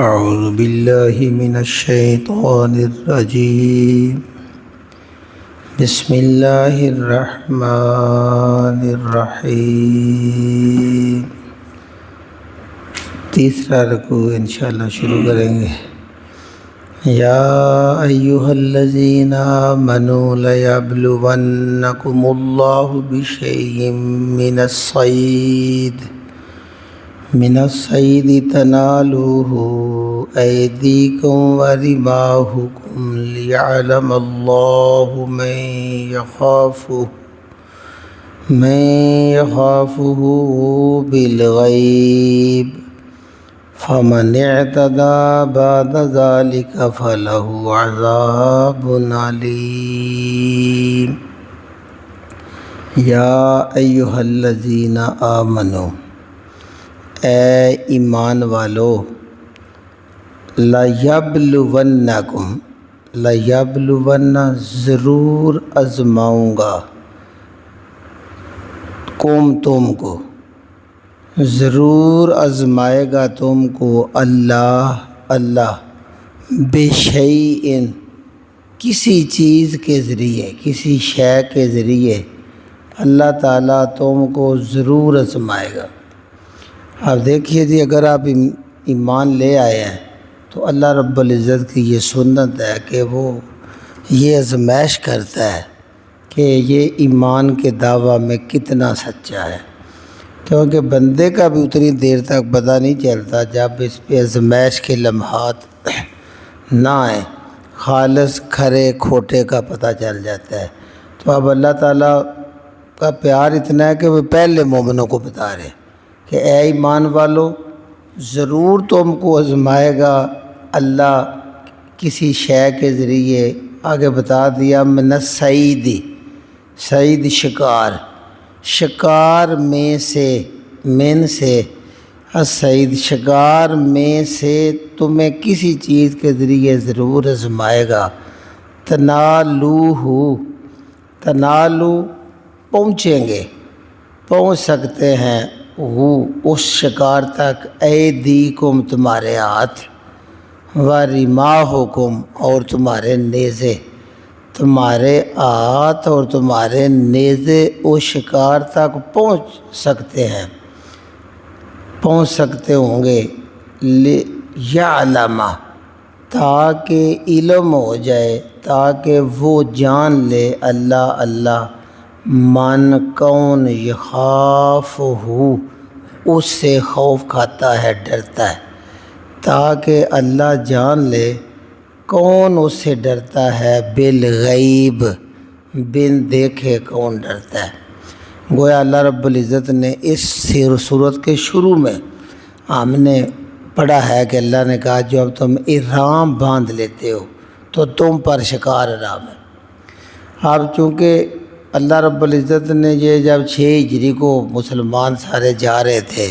اعوذ باللہ من الشیطان الرجیم بسم اللہ الرحمن الرحیم۔ تیسرا رکوع انشاءاللہ شروع کریں گے۔ یا ایہا الذین آمنوا لیبلونکم اللہ بشیء من الصید تنالوه ایدیکم ورماحکم لیعلم اللہ من یخافہ بالغیب فمن اعتدی بعد ذلک فلہ عذاب علیم۔ یا ایہا الذین آمنوا، اے ایمان والو، لیبلونکم، لیبلون ضرور آزماؤں گا، تم کو ضرور آزمائے گا تم کو اللہ بشیء کسی چیز کے ذریعے، کسی شے کے ذریعے اللہ تعالیٰ تم کو ضرور آزمائے گا۔ اب دیکھیے جی، اگر آپ ایمان لے آئے ہیں تو اللہ رب العزت کی یہ سنت ہے کہ وہ یہ آزمائش کرتا ہے کہ یہ ایمان کے دعویٰ میں کتنا سچا ہے، کیونکہ بندے کا بھی اتنی دیر تک پتہ نہیں چلتا جب اس پہ آزمائش کے لمحات نہ آئیں، خالص کھرے کھوٹے کا پتہ چل جاتا ہے۔ تو اب اللہ تعالیٰ کا پیار اتنا ہے کہ وہ پہلے مومنوں کو بتا رہے کہ اے ایمان والو، ضرور تم کو آزمائے گا اللہ کسی شے کے ذریعے۔ آگے بتا دیا من الصید، صید شکار میں سے، من سے الصید شکار میں سے تمہیں کسی چیز کے ذریعے ضرور آزمائے گا۔ تنالو پہنچیں گے، پہنچ سکتے ہیں وہ اس شکار تک، ایدیکم تمہارے ہاتھ، ورماحکم اور تمہارے نیزے، تمہارے ہاتھ اور تمہارے نیزے اس شکار تک پہنچ سکتے ہوں گے، لیعلم تاکہ علم ہو جائے، تاکہ وہ جان لے اللہ من کون یخافہ اس سے خوف کھاتا ہے، ڈرتا ہے، تاکہ اللہ جان لے کون اس سے ڈرتا ہے، بالغیب بن دیکھے کون ڈرتا ہے۔ گویا اللہ رب العزت نے اس صورت کے شروع میں ہم نے پڑھا ہے کہ اللہ نے کہا جب تم احرام باندھ لیتے ہو تو تم پر شکار حرام ہے۔ اب چونکہ اللہ رب العزت نے یہ جب 6 ہجری کو مسلمان سارے جا رہے تھے،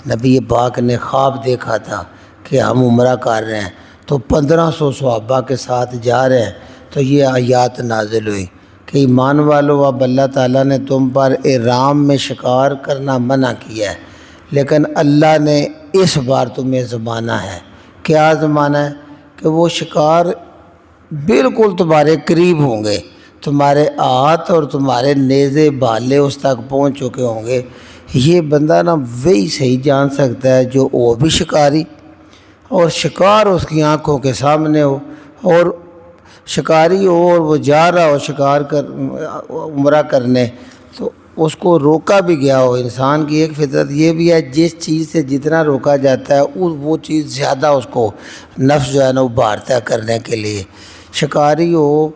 نبی پاک نے خواب دیکھا تھا کہ ہم عمرہ کر رہے ہیں تو 1500 صحابہ کے ساتھ جا رہے ہیں، تو یہ آیات نازل ہوئی کہ ایمان والو، اب اللہ تعالیٰ نے تم پر احرام میں شکار کرنا منع کیا ہے، لیکن اللہ نے اس بار تمہیں زمانہ ہے۔ کیا زمانہ ہے؟ کہ وہ شکار بالکل تمہارے قریب ہوں گے، تمہارے ہاتھ اور تمہارے نیزے بھالے اس تک پہنچ چکے ہوں گے۔ یہ بندہ نا وہی صحیح جان سکتا ہے جو وہ بھی شکاری اور شکار اس کی آنکھوں کے سامنے ہو، اور شکاری ہو اور وہ جا رہا ہو عمرہ کرنے، تو اس کو روکا بھی گیا ہو۔ انسان کی ایک فطرت یہ بھی ہے، جس چیز سے جتنا روکا جاتا ہے وہ چیز زیادہ اس کو نفس جو ہے نا ابھارتا ہے کرنے کے لیے۔ شکاری ہو،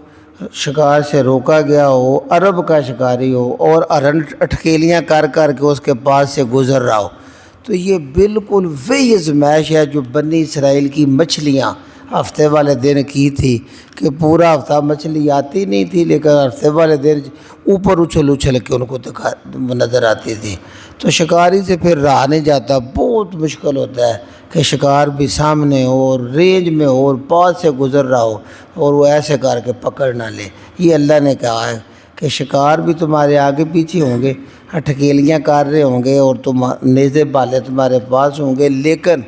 شکار سے روکا گیا ہو، عرب کا شکاری ہو اور اٹھکیلیاں کر کے اس کے پاس سے گزر رہا ہو، تو یہ بالکل وہی آزمائش ہے جو بنی اسرائیل کی مچھلیاں ہفتے والے دن کی تھی، کہ پورا ہفتہ مچھلی آتی نہیں تھی لیکن ہفتے والے دن اوپر اچھل کے ان کو نظر آتی تھی۔ تو شکاری سے پھر رہا نہیں جاتا، بہت مشکل ہوتا ہے کہ شکار بھی سامنے ہو اور رینج میں ہو اور پاس سے گزر رہا ہو اور وہ ایسے کر کے پکڑ نہ لے۔ یہ اللہ نے کہا ہے کہ شکار بھی تمہارے آگے پیچھے ہوں گے، اٹھکیلیاں کر رہے ہوں گے اور نیزے بالے تمہارے پاس ہوں گے، لیکن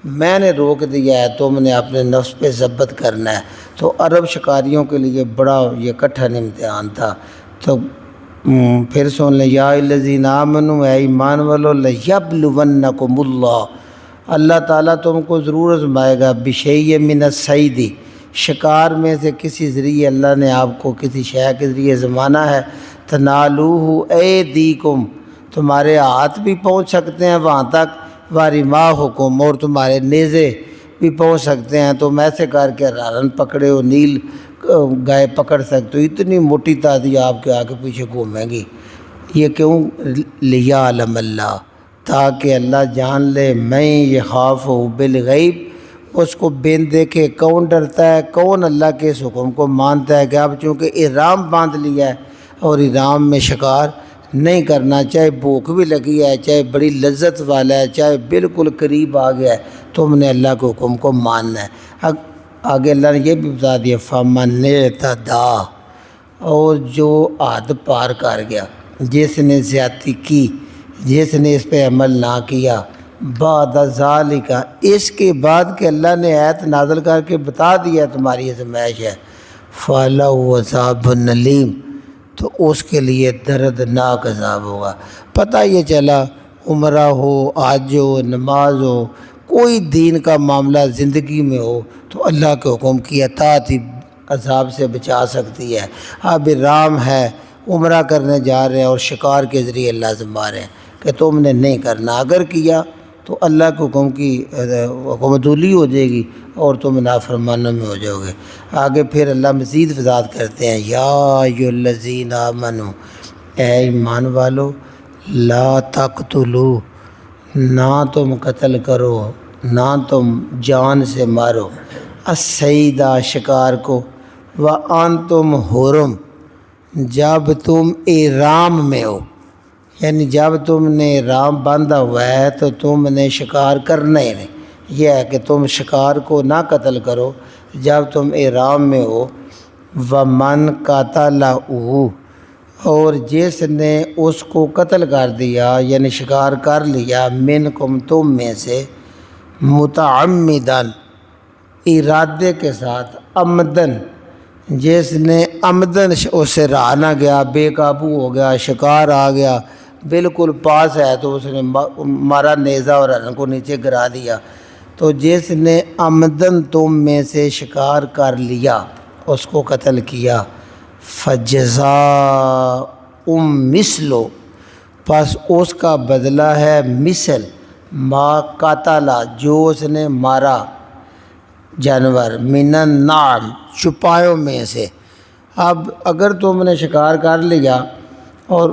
میں نے روک دیا ہے، تم نے اپنے نفس پہ ضبط کرنا ہے۔ تو عرب شکاریوں کے لیے بڑا یہ کٹھن امتحان تھا۔ تو پھر سن لیں، یا الذین آمنوا، اے ایمان والو، لیبلونکم اللہ، اللہ تعالیٰ تم کو ضرور آزمائے گا، بشیء من الصید، شکار میں سے کسی ذریعے اللہ نے آپ کو کسی شے کے ذریعے زمانا ہے، تنالوہ ایدیکم، تمہارے ہاتھ بھی پہنچ سکتے ہیں وہاں تک، ورماحکم، اور تمہارے نیزے بھی پہنچ سکتے ہیں، تم ایسے کر کے رارن پکڑے ہو، نیل گائے پکڑ سکتے ہو، اتنی موٹی تازی آپ کے آگے پیچھے گھومیں گی۔ یہ کیوں؟ لیعلم اللہ، تاکہ اللہ جان لے، میں یخافہ بالغیب، اس کو بن دیکھے کون ڈرتا ہے، کون اللہ کے اس حکم کو مانتا ہے کہ اب چونکہ احرام باندھ لیا ہے اور احرام میں شکار نہیں کرنا، چاہے بھوک بھی لگی ہے، چاہے بڑی لذت والا ہے، چاہے بالکل قریب آ گیا ہے، تم نے اللہ کے حکم کو ماننا ہے۔ آگے اللہ نے یہ بھی بتا دیا، فَمَنِ اعْتَدَىٰ، اور جو حد پار کر گیا، جس نے زیادتی کی، جس نے اس پہ عمل نہ کیا، بعد ذالک، اس کے بعد کہ اللہ نے آیت نازل کر کے بتا دیا تمہاری آزمائش ہے، فَلَهُ عَذَابٌ أَلِيمٌ، تو اس کے لیے دردناک عذاب ہوگا۔ پتہ یہ چلا عمرہ ہو، حج ہو، نماز ہو، کوئی دین کا معاملہ زندگی میں ہو تو اللہ کے حکم کی اطاعت ہی عذاب سے بچا سکتی ہے۔ اب رام ہے، عمرہ کرنے جا رہے ہیں اور شکار کے ذریعے اللہ آزما رہے ہیں کہ تم نے نہیں کرنا، اگر کیا تو اللہ کے حکم کی حکم عدولی ہو جائے گی اور تم نافرمانوں میں ہو جاؤ گے۔ آگے پھر اللہ مزید وضاحت کرتے ہیں، یا ایھا الذین آمنوا، اے ایمان والو، لا تقتلوا، نہ تم قتل کرو، نہ تم جان سے مارو، الصید، شکار کو، وانتم حرم، جب تم احرام میں ہو، یعنی جب تم نے احرام باندھا ہوا ہے تو تم نے شکار کرنا ہی نہیں، یہ ہے کہ تم شکار کو نہ قتل کرو جب تم احرام میں ہو۔ وَمَنْ قَتَلَهُ، اور جس نے اس کو قتل کر دیا یعنی شکار کر لیا، منکم، تم میں سے، متعمدن، ارادے کے ساتھ، عمدن، جس نے عمدن اس سے رہا نہ گیا، بے قابو ہو گیا، شکار آ گیا، بالکل پاس ہے تو اس نے مارا نیزہ اور ہرن کو نیچے گرا دیا، تو جس نے عمدن تم میں سے شکار کر لیا، اس کو قتل کیا، فجزاء مثل، پس اس کا بدلہ ہے مثل ما قتل، جو اس نے مارا جانور، من النعم، چوپایوں میں سے۔ اب اگر تم نے شکار کر لیا اور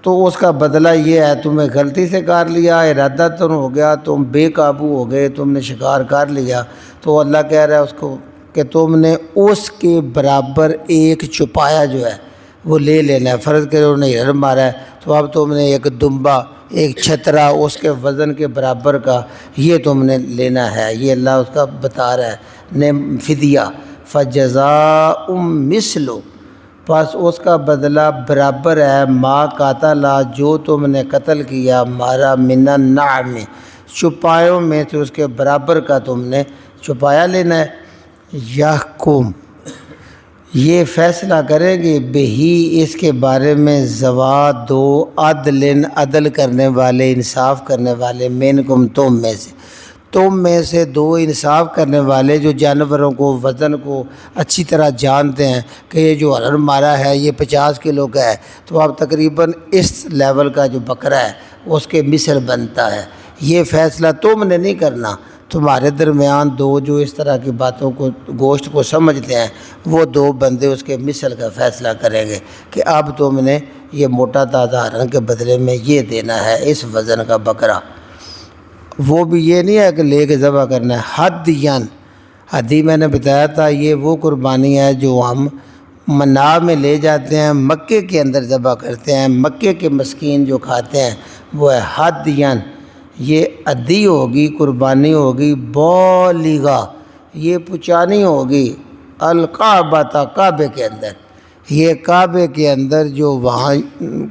تو اس کا بدلہ یہ ہے، تمہیں غلطی سے کر لیا، ارادتاً ہو گیا، تم بے قابو ہو گئے، تم نے شکار کر لیا، تو اللہ کہہ رہا ہے اس کو کہ تم نے اس کے برابر ایک چوپایا جو ہے وہ لے لینا ہے۔ فرض کرو انہوں نے ہرن مارا ہے تو اب تم نے ایک دمبا، ایک چھترا اس کے وزن کے برابر کا یہ تم نے لینا ہے، یہ اللہ اس کا بتا رہا ہے فدیہ۔ فجزاء مثل، پس اس کا بدلہ برابر ہے، ما قتل، جو تم نے قتل کیا، مارا، من النعم، چوپایوں میں سے اس کے برابر کا تم نے چوپایا لینا ہے۔ یحکم، یہ فیصلہ کریں گے، بہی، اس کے بارے میں، ذوا دو عدل، عدل کرنے والے، انصاف کرنے والے، منکم، تم میں سے دو انصاف کرنے والے جو جانوروں کو، وزن کو اچھی طرح جانتے ہیں کہ یہ جو ہرن مارا ہے یہ 50 کلو کا ہے، تو اب تقریباً اس لیول کا جو بکرا ہے اس کے مثل بنتا ہے۔ یہ فیصلہ تم نے نہیں کرنا، تمہارے درمیان دو جو اس طرح کی باتوں کو، گوشت کو سمجھتے ہیں، وہ دو بندے اس کے مثل کا فیصلہ کریں گے کہ اب تم نے یہ موٹا تازہ ہرن کے بدلے میں یہ دینا ہے، اس وزن کا بکرا۔ وہ بھی یہ نہیں ہے کہ لے کے ذبح کرنا ہے، ہدین، ہدی میں نے بتایا تھا یہ وہ قربانی ہے جو ہم منا میں لے جاتے ہیں، مکے کے اندر ذبح کرتے ہیں، مکے کے مسکین جو کھاتے ہیں وہ ہے ہدین۔ یہ ادی ہوگی، قربانی ہوگی، بالغہ، یہ پہنچانی ہوگی، الکعبہ، کعبے کے اندر، یہ کعبے کے اندر جو وہاں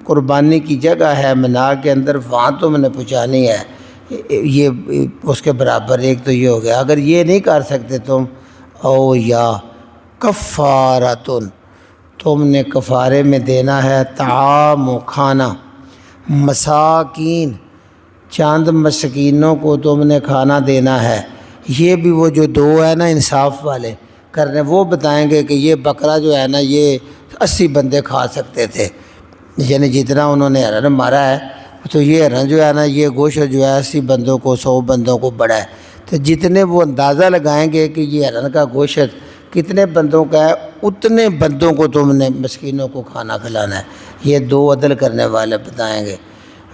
قربانی کی جگہ ہے منا کے اندر، وہاں تم نے پہنچانی ہے۔ یہ اس کے برابر ایک تو یہ ہو گیا۔ اگر یہ نہیں کر سکتے تم، او یا کفارتن، تم نے کفارے میں دینا ہے طعام و کھانا، مساکین، چند مسکینوں کو تم نے کھانا دینا ہے۔ یہ بھی وہ جو دو ہے نا انصاف والے کرنے، وہ بتائیں گے کہ یہ بکرا جو ہے نا یہ 80 بندے کھا سکتے تھے، یعنی جتنا انہوں نے ہرن مارا ہے، تو یہ ہرن جو ہے نا یہ گوشت جو ہے 80 بندوں کو 100 بندوں کو بڑا ہے، تو جتنے وہ اندازہ لگائیں گے کہ یہ ہرن کا گوشت کتنے بندوں کا ہے، اتنے بندوں کو تم نے مسکینوں کو کھانا کھلانا ہے۔ یہ دو عدل کرنے والے بتائیں گے۔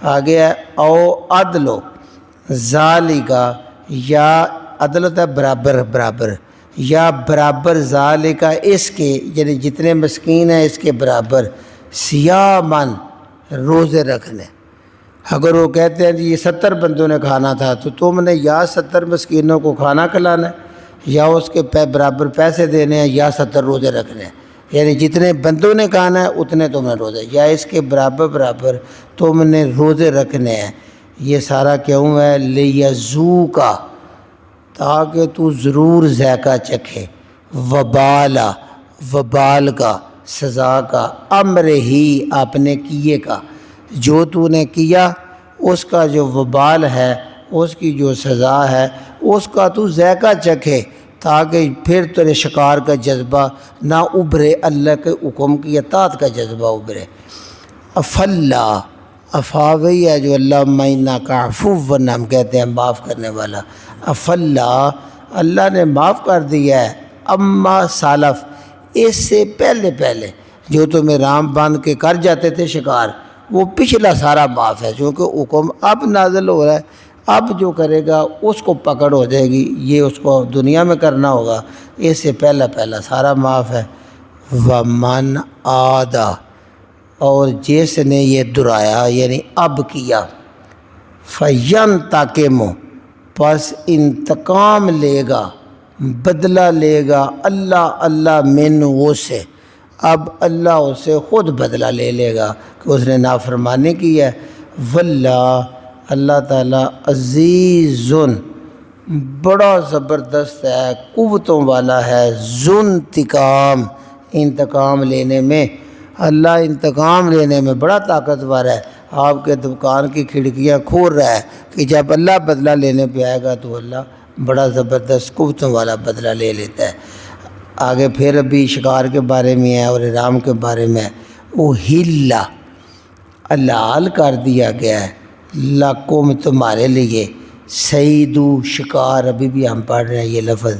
آگے ہے او عدلو ذالکا، یا عدل ہوتا ہے برابر برابر، یا برابر ذالکا اس کے، یعنی جتنے مسکین ہیں اس کے برابر، سیامن روزے رکھنے۔ اگر وہ کہتے ہیں جی یہ 70 بندوں نے کھانا تھا، تو تم نے یا 70 مسکینوں کو کھانا کھلانا ہے، یا اس کے برابر پیسے دینے ہیں، یا 70 روزے رکھنے ہیں، یعنی جتنے بندوں نے کھانا ہے اتنے تم نے روزے، یا اس کے برابر برابر تم نے روزے رکھنے ہیں۔ یہ سارا کیوں ہے؟ لیذوقا، تاکہ تو ضرور ذائقہ چکھے، وبالا، وبال کا، سزا کا، امر ہی، اپنے کیے کا، جو تو نے کیا اس کا جو وبال ہے، اس کی جو سزا ہے، اس کا تو ذائقہ چکھے، تاکہ پھر تیرے شکار کا جذبہ نہ ابھرے، اللہ کے حکم کی اطاعت کا جذبہ ابھرے۔ افلا، افاوی ہے جو اللہ معنیٰ کا عفو ہم کہتے ہیں معاف کرنے والا۔ افلا، اللہ نے معاف کر دیا ہے، اما سالف، اس سے پہلے پہلے جو تمہیں رام باندھ کے کر جاتے تھے شکار، وہ پچھلا سارا معاف ہے، چونکہ حکم اب نازل ہو رہا ہے، اب جو کرے گا اس کو پکڑ ہو جائے گی، یہ اس کو دنیا میں کرنا ہوگا، اس سے پہلا سارا معاف ہے۔ ومن عادا، اور جس نے یہ دہرایا یعنی اب کیا، فینتقم، پس انتقام لے گا، بدلہ لے گا اللہ من وہ سے، اب اللہ اسے خود بدلہ لے گا کہ اس نے نافرمانی کی ہے۔ واللہ، اللہ تعالیٰ عزیز، بڑا زبردست ہے، قوتوں والا ہے، ذو انتقام، انتقام لینے میں، اللہ انتقام لینے میں بڑا طاقتور ہے۔ آپ کے دکان کی کھڑکیاں کھول رہا ہے کہ جب اللہ بدلہ لینے پہ آئے گا تو اللہ بڑا زبردست قوتوں والا بدلہ لے لیتا ہے۔ آگے پھر ابھی شکار کے بارے میں ہے اور احرام کے بارے میں ہے۔ وہ ہلا، حلال کر دیا گیا ہے، لکم، تمہارے لیے، صیدو، شکار، ابھی بھی ہم پڑھ رہے ہیں یہ لفظ،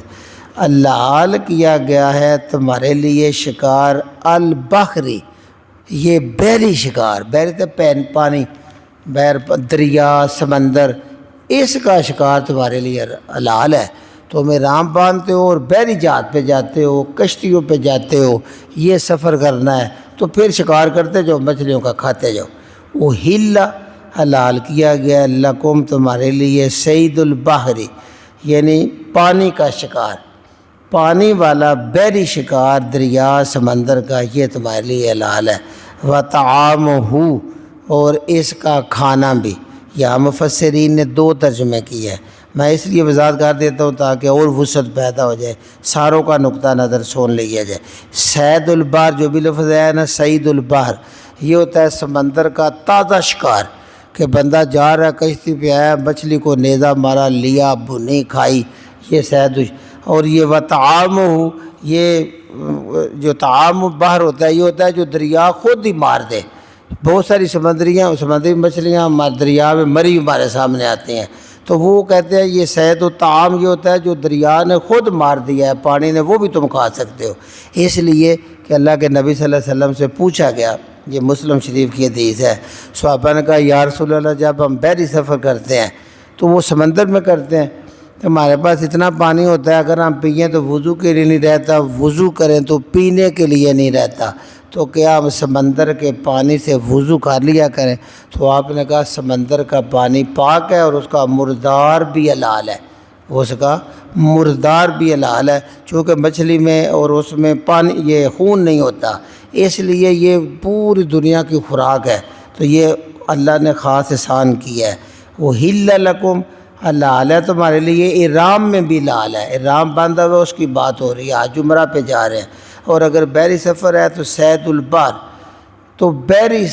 حلال کیا گیا ہے تمہارے لیے شکار، البحری، یہ بحری شکار، بحری تو پانی، بحر، دریا، سمندر، اس کا شکار تمہارے لیے حلال ہے۔ تم احرام باندھتے ہو اور بحری جہاز پہ جاتے ہو، کشتیوں پہ جاتے ہو، یہ سفر کرنا ہے تو پھر شکار کرتے جاؤ، مچھلیوں کا کھاتے جاؤ۔ وہ ہلا، حلال کیا گیا، لکم، تمہارے لیے، صید البحری، یعنی پانی کا شکار، پانی والا بحری شکار، دریا سمندر کا، یہ تمہارے لیے حلال ہے۔ وطعامہ، اور اس کا کھانا بھی۔ یہاں مفسرین نے 2 ترجمے کیے ہیں، میں اس لیے وضاحت کر دیتا ہوں تاکہ اور وسعت پیدا ہو جائے، ساروں کا نقطہ نظر سن لیا جائے۔ صید البحر جو بھی لفظ ہے نا، صید البحر، یہ ہوتا ہے سمندر کا تازہ شکار، کہ بندہ جا رہا ہے، کشتی پہ آیا، مچھلی کو نیزہ مارا، لیا، بھنی، کھائی، یہ صید۔ اور یہ وطعامہ، یہ جو طعام بحر ہوتا ہے، یہ ہوتا ہے جو دریا خود ہی مار دے۔ بہت ساری سمندری مچھلیاں دریا میں مری ہمارے سامنے آتی ہیں، تو وہ کہتے ہیں یہ صید و طعام یہ ہوتا ہے جو دریا نے خود مار دیا ہے، پانی نے، وہ بھی تم کھا سکتے ہو۔ اس لیے کہ اللہ کے نبی صلی اللہ علیہ وسلم سے پوچھا گیا، یہ مسلم شریف کی حدیث ہے، صحابہ نے کہا یا رسول اللہ، جب ہم بحری سفر کرتے ہیں تو وہ سمندر میں کرتے ہیں، تو ہمارے پاس اتنا پانی ہوتا ہے، اگر ہم پئیں تو وضو کے لیے نہیں رہتا، وضو کریں تو پینے کے لیے نہیں رہتا، تو کیا ہم سمندر کے پانی سے وضو کر لیا کریں؟ تو آپ نے کہا سمندر کا پانی پاک ہے اور اس کا مردار بھی حلال ہے، اس کا مردار بھی حلال ہے، چونکہ مچھلی میں اور اس میں پانی، یہ خون نہیں ہوتا، اس لیے یہ پوری دنیا کی خوراک ہے، تو یہ اللہ نے خاص احسان کیا ہے۔ احل لکم حلال ہے تمہارے لیے، احرام میں بھی حلال ہے، احرام باندھا ہوا اس کی بات ہو رہی ہے، آج عمرہ پہ جا رہے ہیں، اور اگر بحری سفر ہے تو صید البر، تو بحری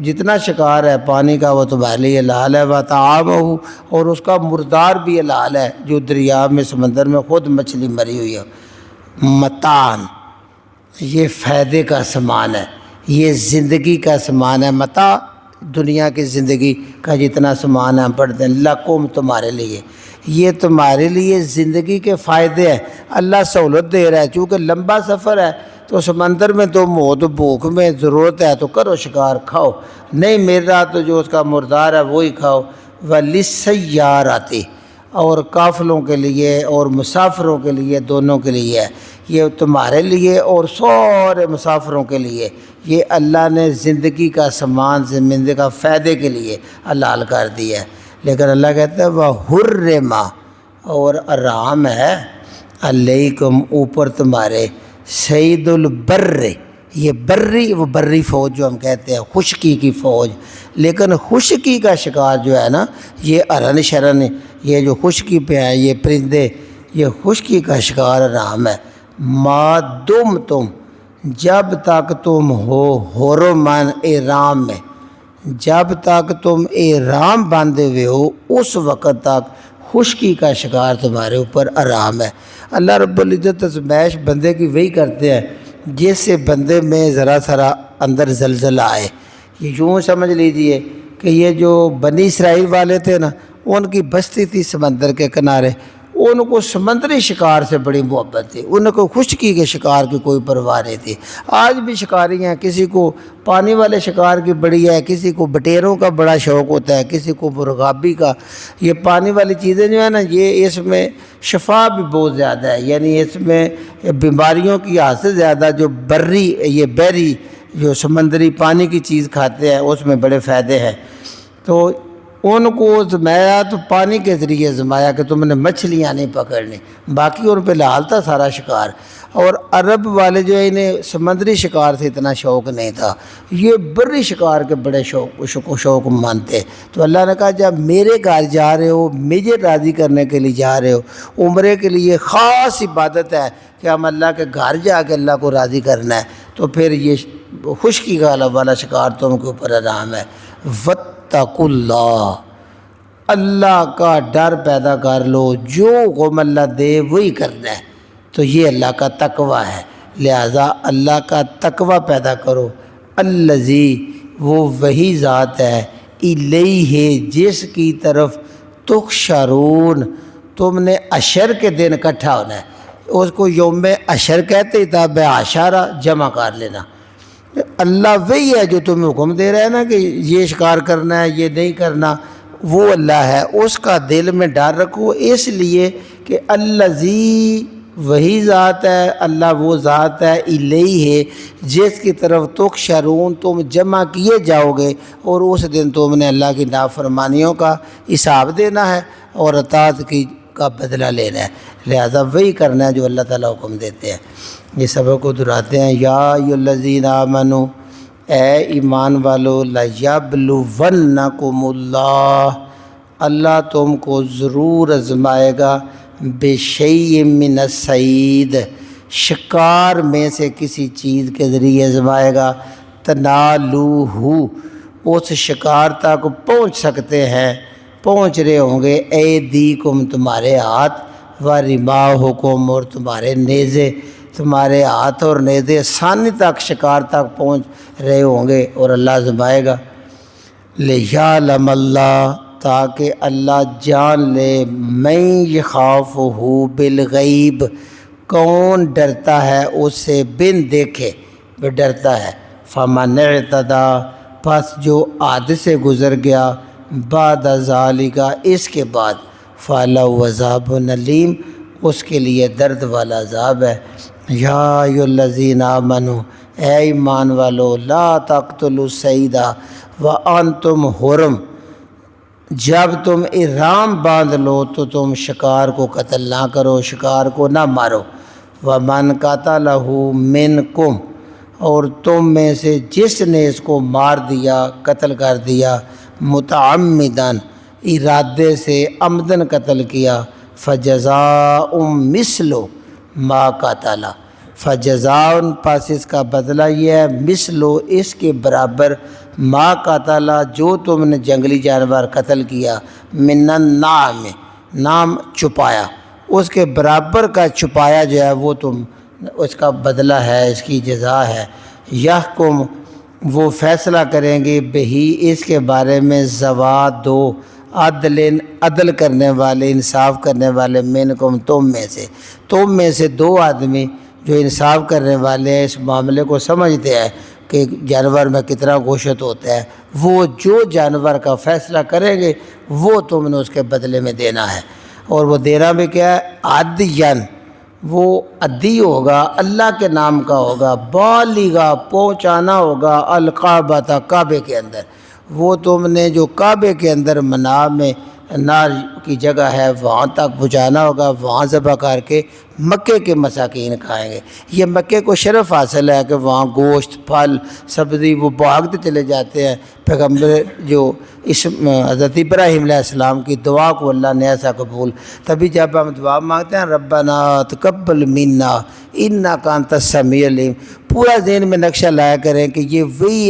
جتنا شکار ہے پانی کا وہ تمہارے لیے حلال ہے، وطعامہ، اور اس کا مردار بھی حلال ہے جو دریا میں سمندر میں خود مچھلی مری ہوئی ہے، متان، یہ فائدے کا سامان ہے، یہ زندگی کا سامان ہے، متاع دنیا کی زندگی کا جتنا سامان ہم پڑھتے ہیں، لکم تمہارے لیے، یہ تمہارے لیے زندگی کے فائدے ہیں، اللہ سہولت دے رہا ہے، چونکہ لمبا سفر ہے تو سمندر میں تم ہو تو بھوک میں ضرورت ہے تو کرو شکار کھاؤ، نہیں مل رہا تو جو اس کا مردار ہے وہی کھاؤ، وَلِلسَّیَّارَةِ، اور قافلوں کے لیے اور مسافروں کے لیے، دونوں کے لیے ہے، یہ تمہارے لیے اور سارے مسافروں کے لیے، یہ اللہ نے زندگی کا سامان، زندگی کا فائدے کے لیے حلال کر دیا ہے، لیکن اللہ کہتا ہے وَحُرِّمَ، اور حرام ہے علیکم اوپر تمہارے، صید البر، یہ بری، وہ بری فوج جو ہم کہتے ہیں خشکی کی فوج، لیکن خشکی کا شکار جو ہے نا، یہ ارن شرن، یہ جو خشکی پہ ہیں یہ پرندے، یہ خشکی کا شکار حرام ہے، ما دم تم، جب تک تم ہو حرمن احرام میں، جب تک تم احرام باندھے ہوئے ہو اس وقت تک خشکی کا شکار تمہارے اوپر حرام ہے۔ اللہ رب العزت آزمائش بندے کی وہی کرتے ہیں جس سے بندے میں ذرا سرا اندر زلزلہ آئے، یہ یوں سمجھ لیجئے کہ یہ جو بنی اسرائیل والے تھے نا، ان کی بستی تھی سمندر کے کنارے، ان کو سمندری شکار سے بڑی محبت تھی، ان کو خشکی کے شکار کی کوئی پرواہ نہیں تھی۔ آج بھی شکاری ہیں، کسی کو پانی والے شکار کی بڑی ہے، کسی کو بٹیروں کا بڑا شوق ہوتا ہے، کسی کو مرغابی کا، یہ پانی والی چیزیں جو ہیں نا، یہ اس میں شفا بھی بہت زیادہ ہے، یعنی اس میں بیماریوں کی حد سے زیادہ جو بری، یہ بحری جو سمندری پانی کی چیز کھاتے ہیں اس میں بڑے فائدے ہیں، تو ان کو زمایا تو پانی کے ذریعے زمایا کہ تم نے مچھلیاں نہیں پکڑنی، باقی ان پہ حلال تھا سارا شکار، اور عرب والے جو ہے انہیں سمندری شکار سے اتنا شوق نہیں تھا، یہ بری شکار کے بڑے شوق مانتے، تو اللہ نے کہا جب میرے گھر جا رہے ہو، مجھے راضی کرنے کے لیے جا رہے ہو، عمرے کے لیے خاص عبادت ہے کہ ہم اللہ کے گھر جا کے اللہ کو راضی کرنا ہے، تو پھر یہ خشکی کا والا شکار تم کے اوپر حرام ہے۔ وَاتَّقُوا اللَّهَ، اللہ کا ڈر پیدا کر لو، جو حکم اللہ دے وہی کرنا ہے، تو یہ اللہ کا تقوی ہے، لہذا اللہ کا تقوی پیدا کرو، الذی، وہ وہی ذات ہے، الیہ، جس کی طرف تحشرون، تم نے عشر کے دن اکٹھا ہونا ہے، اس کو یوم عشر کہتے تھا، بعشرہ جمع کر لینا، اللہ وہی ہے جو تمہیں حکم دے رہا ہے نا کہ یہ شکار کرنا ہے، یہ نہیں کرنا، وہ اللہ ہے، اس کا دل میں ڈر رکھو، اس لیے کہ الذی، وہی ذات ہے، اللہ وہ ذات ہے، الیہ، جس کی طرف تحشرون، تم جمع کیے جاؤ گے، اور اس دن تم نے اللہ کی نافرمانیوں کا حساب دینا ہے اور اطاعت کا بدلہ لینا ہے، لہذا وہی کرنا ہے جو اللہ تعالیٰ حکم دیتے ہیں۔ یہ سبق کو دہراتے ہیں، یا ایھا الذین آمنوا، اے ایمان والو، لیبلونکم اللہ، اللہ تم کو ضرور آزمائے گا، بشیء من الصید، شکار میں سے کسی چیز کے ذریعے آزمائے گا، تنالوہ، اس شکار تک پہنچ سکتے ہیں، پہنچ رہے ہوں گے، ایدیکم، تمہارے ہاتھ، ورماحکم، اور تمہارے نیزے، تمہارے ہاتھ اور نیزے آسانی تک شکار تک پہنچ رہے ہوں گے، اور اللہ آزمائے گا، لیعلم اللہ، تاکہ اللہ جان لے، من یخافہ بالغیب، کون ڈرتا ہے اس سے بن دیکھے وہ ڈرتا ہے، فمن اعتدی، پس جو حد سے گزر گیا، بعد ذالک، اس کے بعد، فلہ عذاب علیم، اس کے لیے درد والا عذاب ہے۔ یا ایھا الذین آمنوا، اے ایمان والو، لا تقتلوا الصید وانتم حرم، جب تم احرام باندھ لو تو تم شکار کو قتل نہ کرو، شکار کو نہ مارو، ومن قتلہ منکم، اور تم میں سے جس نے اس کو مار دیا، قتل کر دیا، متعمدن، ارادے سے عمدن قتل کیا، فجزاء مثل ما قتل، فجزاء پس اس کا بدلہ یہ ہے، مثل اس کے برابر، ما قتل جو تم نے جنگلی جانور قتل کیا، من النعم نام چھپایا، اس کے برابر کا چھپایا جو ہے وہ تم اس کا بدلہ ہے، اس کی جزا ہے۔ یحکم وہ فیصلہ کریں گے بہی اس کے بارے میں ذوا دو عدل کرنے والے، انصاف کرنے والے، منکم تم میں سے دو آدمی جو انصاف کرنے والے ہیں، اس معاملے کو سمجھتے ہیں کہ جانور میں کتنا گوشت ہوتا ہے، وہ جو جانور کا فیصلہ کریں گے وہ تم نے اس کے بدلے میں دینا ہے۔ اور وہ دینا بھی کیا ہے؟ عدین، وہ عدی ہوگا، اللہ کے نام کا ہوگا، بالغا پہنچانا ہوگا، الکعبۃ کعبے کے اندر، وہ تم نے جو کعبے کے اندر منار میں نار کی جگہ ہے وہاں تک پہنچانا ہوگا، وہاں ذبح کر کے مکے کے مساکین کھائیں گے۔ یہ مکے کو شرف حاصل ہے کہ وہاں گوشت، پھل، سبزی وہ بھاگتے چلے جاتے ہیں۔ پیغمبر جو حضرت ابراہیم علیہ السلام کی دعا کو اللہ نے ایسا قبول، تبھی جب ہم دعا مانگتے ہیں ربنا تقبل منا انک انت السمیع العلیم، پورا ذہن میں نقشہ لایا کریں کہ یہ وہی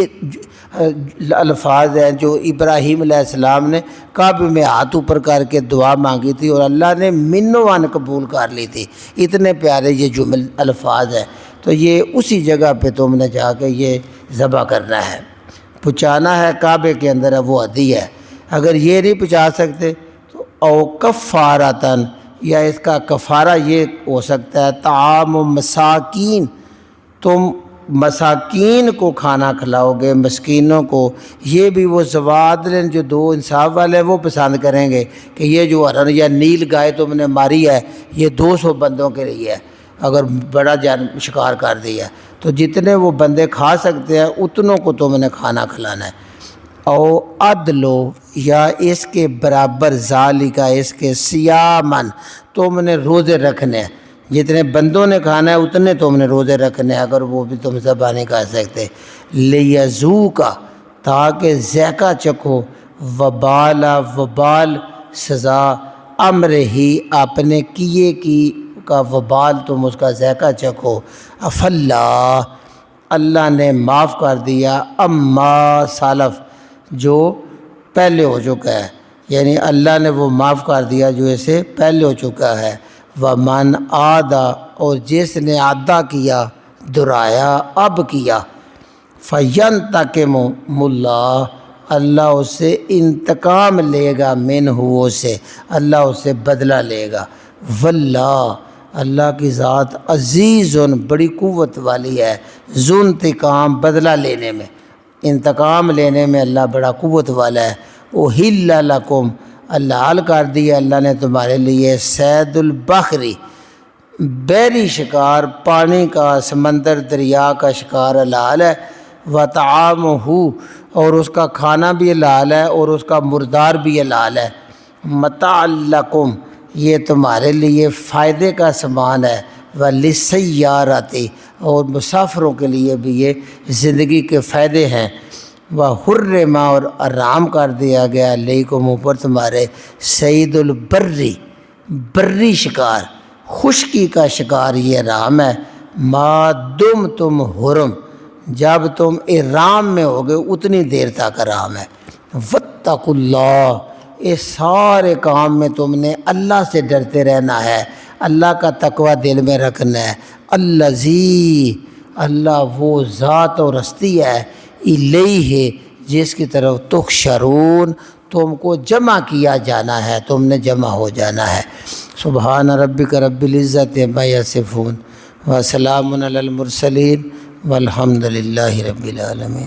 الفاظ ہیں جو ابراہیم علیہ السلام نے کعبے میں ہاتھ اوپر کر کے دعا مانگی تھی اور اللہ نے منوان قبول کر لی تھی۔ اتنے پیارے یہ جمل الفاظ ہیں، تو یہ اسی جگہ پہ تم نے جا کے یہ ذبح کرنا ہے، پہنچانا ہے، کعبے کے اندر ہے، وہ ہدیہ ہے۔ اگر یہ نہیں پہنچا سکتے تو او کفارتن، یا اس کا کفارہ یہ ہو سکتا ہے طعام مساکین، تم مساکین کو کھانا کھلاؤ گے، مسکینوں کو۔ یہ بھی وہ زوادل جو دو انصاف والے ہیں وہ پسند کریں گے کہ یہ جو ہرن یا نیل گائے تم نے ماری ہے یہ 200 بندوں کے لیے ہے، اگر بڑا شکار کر دیا تو جتنے وہ بندے کھا سکتے ہیں اتنوں کو تم نے کھانا کھلانا ہے۔ او عدلو، یا اس کے برابر، ذالکا اس کے، سیامن تم نے روزے رکھنے ہیں، جتنے بندوں نے کھانا ہے اتنے تم نے روزے رکھنے ہیں، اگر وہ بھی تم ذبح نہیں کر سکتے۔ لیذوقا، تاکہ ذائقہ چکھو، وبال سزا، امر ہی اپنے کیے کی کا وبال، تم اس کا ذائقہ چکھو۔ افاللہ، اللہ نے معاف کر دیا، اما سالف جو پہلے ہو چکا ہے، یعنی اللہ نے وہ معاف کر دیا جو اسے پہلے ہو چکا ہے۔ ومن عادا، اور جس نے عادہ کیا، دہرایا، اب کیا، فینتقم اللہ، اللہ اس سے انتقام لے گا، منہ سے اللہ اس سے بدلہ لے گا۔ واللہ، اللہ کی ذات عزیز، بڑی قوت والی ہے، ذو انتقام، بدلہ لینے میں، انتقام لینے میں اللہ بڑا قوت والا ہے۔ احل لکم، حلال کر دیا اللہ نے تمہارے لیے، صید البحری، بحری شکار، پانی کا، سمندر دریا کا شکار حلال ہے، وطعامہ، اور اس کا کھانا بھی حلال ہے اور اس کا مردار بھی حلال ہے، متاع لکم، یہ تمہارے لیے فائدے کا سامان ہے، وللسیارۃ، اور مسافروں کے لیے بھی یہ زندگی کے فائدے ہیں۔ وحرم، اور حرام کر دیا گیا، علیکم، اوپر تمہارے، صید البری، بری شکار، خشکی کا شکار یہ حرام ہے، ما دم تم حرم، جب تم احرام میں ہوگے اتنی دیر تک حرام ہے۔ واتقوا اللہ، اس سارے کام میں تم نے اللہ سے ڈرتے رہنا ہے، اللہ کا تقوی دل میں رکھنا ہے۔ الذی، اللہ وہ ذات اور ہستی ہے، الیہ، جس کی طرف تحشرون، تم کو جمع کیا جانا ہے، تم نے جمع ہو جانا ہے۔ سبحان ربک رب العزت عما یصفون، وسلام علی المرسلین، والحمد للہ رب العالمین۔